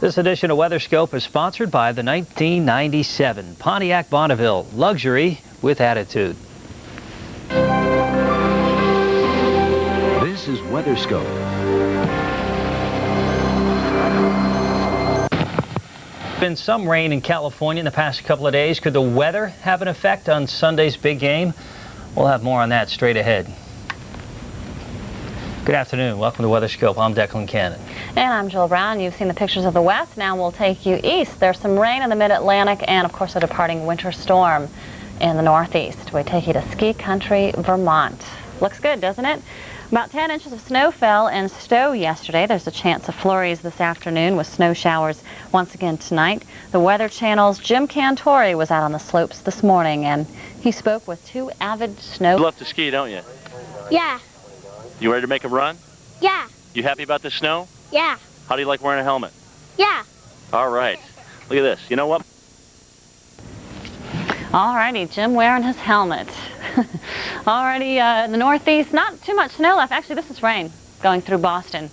This edition of WeatherScope is sponsored by the 1997 Pontiac Bonneville, luxury with attitude. This is WeatherScope. Been some rain in California in the past couple of days. Could the weather have an effect on Sunday's big game? We'll have more on that straight ahead. Good afternoon. Welcome to WeatherScope. I'm Declan Cannon. And I'm Jill Brown. You've seen the pictures of the west. Now we'll take you east. There's some rain in the mid-Atlantic and, of course, a departing winter storm in the northeast. We take you to ski country, Vermont. Looks good, doesn't it? About 10 inches of snow fell in Stowe yesterday. There's a chance of flurries this afternoon with snow showers once again tonight. The Weather Channel's Jim Cantori was out on the slopes this morning, and he spoke with two avid snow... You love to ski, don't you? Yeah. You ready to make a run? Yeah. You happy about the snow? Yeah. How do you like wearing a helmet? Yeah. All right. Look at this. You know what? All righty, Jim wearing his helmet. Already in the northeast, not too much snow left. Actually, this is rain going through Boston.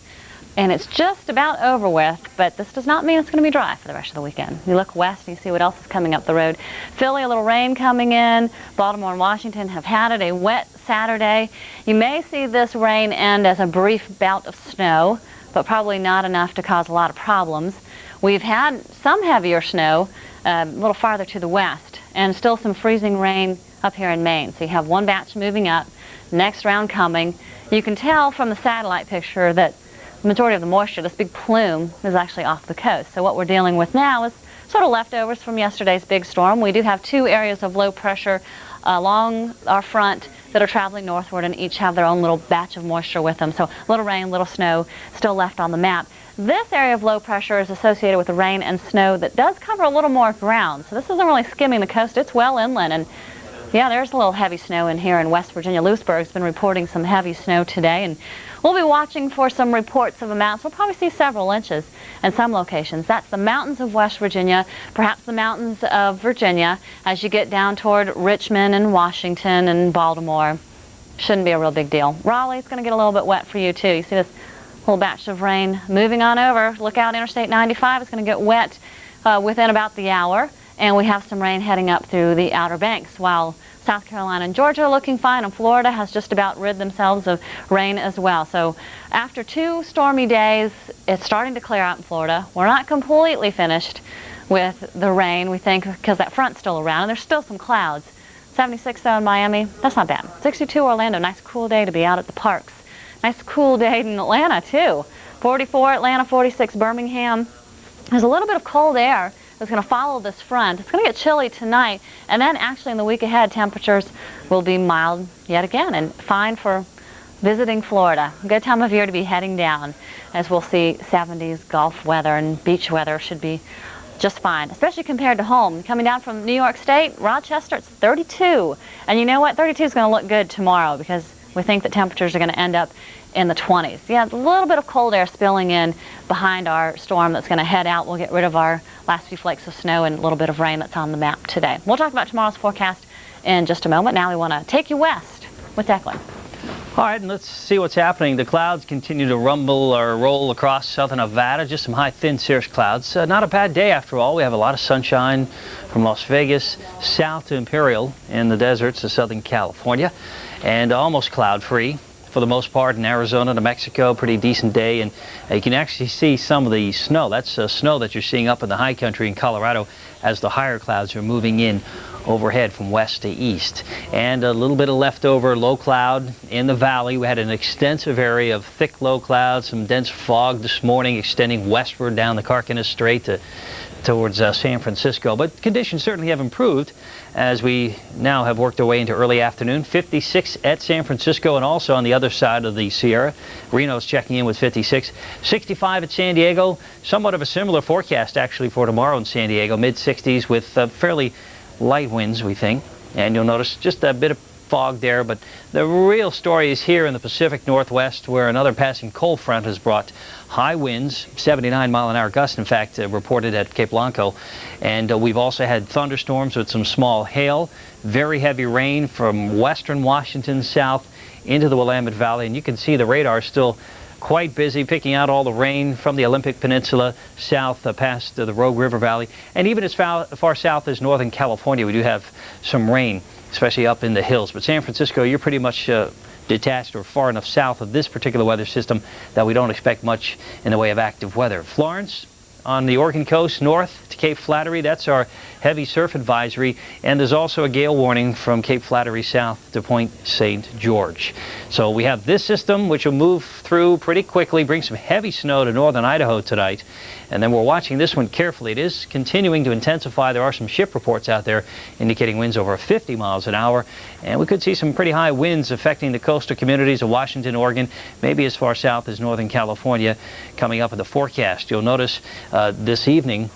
And it's just about over with, but this does not mean it's going to be dry for the rest of the weekend. You look west and you see what else is coming up the road. Philly, a little rain coming in. Baltimore and Washington have had it, a wet Saturday. You may see this rain end as a brief bout of snow, but probably not enough to cause a lot of problems. We've had some heavier snow a little farther to the west, and still some freezing rain up here in Maine. So you have one batch moving up, next round coming. You can tell from the satellite picture that the majority of the moisture, this big plume, is actually off the coast. So what we're dealing with now is sort of leftovers from yesterday's big storm. We do have two areas of low pressure along our front that are traveling northward, and each have their own little batch of moisture with them. So little rain, little snow still left on the map. This area of low pressure is associated with the rain and snow that does cover a little more ground. So this isn't really skimming the coast. It's well inland. And yeah, there's a little heavy snow in here in West Virginia. Lewisburg's been reporting some heavy snow today, and we'll be watching for some reports of amounts. We'll probably see several inches in some locations. That's the mountains of West Virginia, perhaps the mountains of Virginia. As you get down toward Richmond and Washington and Baltimore, shouldn't be a real big deal. Raleigh's going to get a little bit wet for you too. You see this little batch of rain moving on over. Look out, Interstate 95 is going to get wet within about the hour. And we have some rain heading up through the Outer Banks, while South Carolina and Georgia are looking fine, and Florida has just about rid themselves of rain as well. So after 2 stormy days, it's starting to clear out in Florida. We're not completely finished with the rain, we think, because that front's still around, and there's still some clouds. 76 though in Miami, that's not bad. 62 Orlando, nice cool day to be out at the parks. Nice cool day in Atlanta too. 44 Atlanta, 46 Birmingham. There's a little bit of cold air that's going to follow this front. It's going to get chilly tonight, and then actually in the week ahead, temperatures will be mild yet again and fine for visiting Florida. A good time of year to be heading down, as we'll see 70s Gulf weather and beach weather should be just fine, especially compared to home. Coming down from New York State, Rochester, it's 32. And you know what? 32 is going to look good tomorrow because we think that temperatures are going to end up in the 20s. Yeah, a little bit of cold air spilling in behind our storm that's going to head out. We'll get rid of our last few flakes of snow and a little bit of rain that's on the map today. We'll talk about tomorrow's forecast in just a moment. Now we want to take you west with Declan. All right, and let's see what's happening. The clouds continue to rumble or roll across southern Nevada, just some high, thin cirrus clouds. Not a bad day after all. We have a lot of sunshine from Las Vegas south to Imperial in the deserts of Southern California, and almost cloud-free for the most part in Arizona to Mexico. Pretty decent day, and you can actually see some of the snow. That's snow that you're seeing up in the high country in Colorado as the higher clouds are moving in overhead from west to east. And a little bit of leftover low cloud in the valley. We had an extensive area of thick low clouds, some dense fog this morning extending westward down the Carquinez Strait towards San Francisco. But conditions certainly have improved as we now have worked our way into early afternoon. 56 at San Francisco and also on the other side of the Sierra. Reno's checking in with 56. 65 at San Diego. Somewhat of a similar forecast actually for tomorrow in San Diego. Mid-60s with fairly light winds, we think. And you'll notice just a bit of fog there, but the real story is here in the Pacific Northwest, where another passing cold front has brought high winds, 79-mile-an-hour gusts, in fact, reported at Cape Blanco. And we've also had thunderstorms with some small hail, very heavy rain from western Washington south into the Willamette Valley. And you can see the radar still quite busy picking out all the rain from the Olympic Peninsula south past the Rogue River Valley. And even as far south as Northern California, we do have some rain, especially up in the hills. But San Francisco, you're pretty much detached or far enough south of this particular weather system that we don't expect much in the way of active weather. Florence, on the Oregon coast north to Cape Flattery, that's our heavy surf advisory, and there's also a gale warning from Cape Flattery south to Point St. George. So we have this system which will move through pretty quickly, bring some heavy snow to northern Idaho tonight, and then we're watching this one carefully. It is continuing to intensify. There are some ship reports out there indicating winds over 50 miles an hour, and we could see some pretty high winds affecting the coastal communities of Washington, Oregon, maybe as far south as Northern California coming up in the forecast. You'll notice this evening,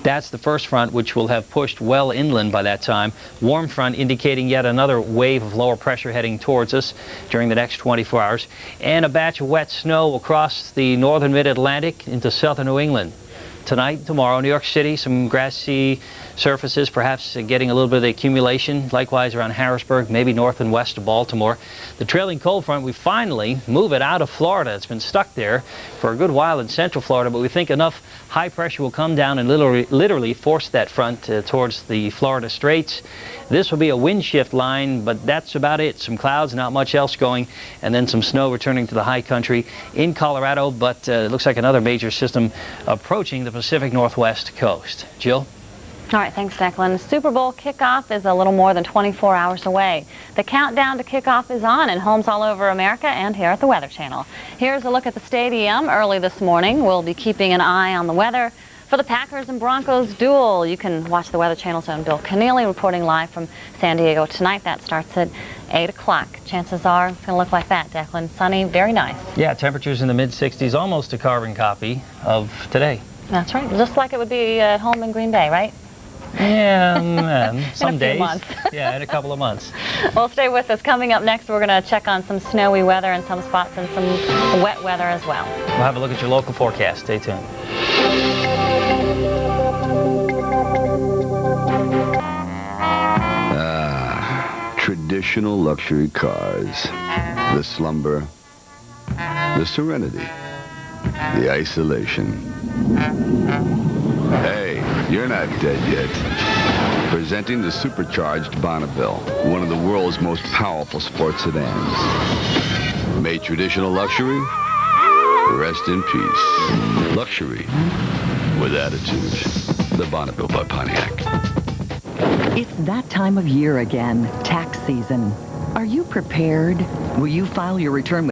that's the first front, which will have pushed well inland by that time. Warm front indicating yet another wave of lower pressure heading towards us during the next 24 hours. And a batch of wet snow across the northern mid-Atlantic into southern New England. Tonight, tomorrow, New York City, some grassy surfaces, perhaps getting a little bit of the accumulation. Likewise around Harrisburg, maybe north and west of Baltimore. The trailing cold front, we finally move it out of Florida. It's been stuck there for a good while in central Florida, but we think enough high pressure will come down and literally force that front towards the Florida Straits. This will be a wind shift line, but that's about it. Some clouds, not much else going, and then some snow returning to the high country in Colorado, but it looks like another major system approaching the Pacific Northwest coast. Jill? All right, thanks, Declan. Super Bowl kickoff is a little more than 24 hours away. The countdown to kickoff is on in homes all over America and here at the Weather Channel. Here's a look at the stadium early this morning. We'll be keeping an eye on the weather for the Packers and Broncos duel. You can watch the Weather Channel's own Bill Keneally reporting live from San Diego tonight. That starts at 8 o'clock. Chances are it's going to look like that, Declan. Sunny, very nice. Yeah, temperatures in the mid-60s, almost a carbon copy of today. That's right. Just like it would be at home in Green Bay, right? Yeah, some days. Months. Yeah, in a couple of months. Well, stay with us. Coming up next, we're going to check on some snowy weather in some spots and some wet weather as well. We'll have a look at your local forecast. Stay tuned. Traditional luxury cars. The slumber, the serenity, the isolation. Hey, you're not dead yet. Presenting the supercharged Bonneville, one of the world's most powerful sports sedans. Made traditional luxury, rest in peace. Luxury with attitude. The Bonneville by Pontiac. It's that time of year again, tax season. Are you prepared? Will you file your return with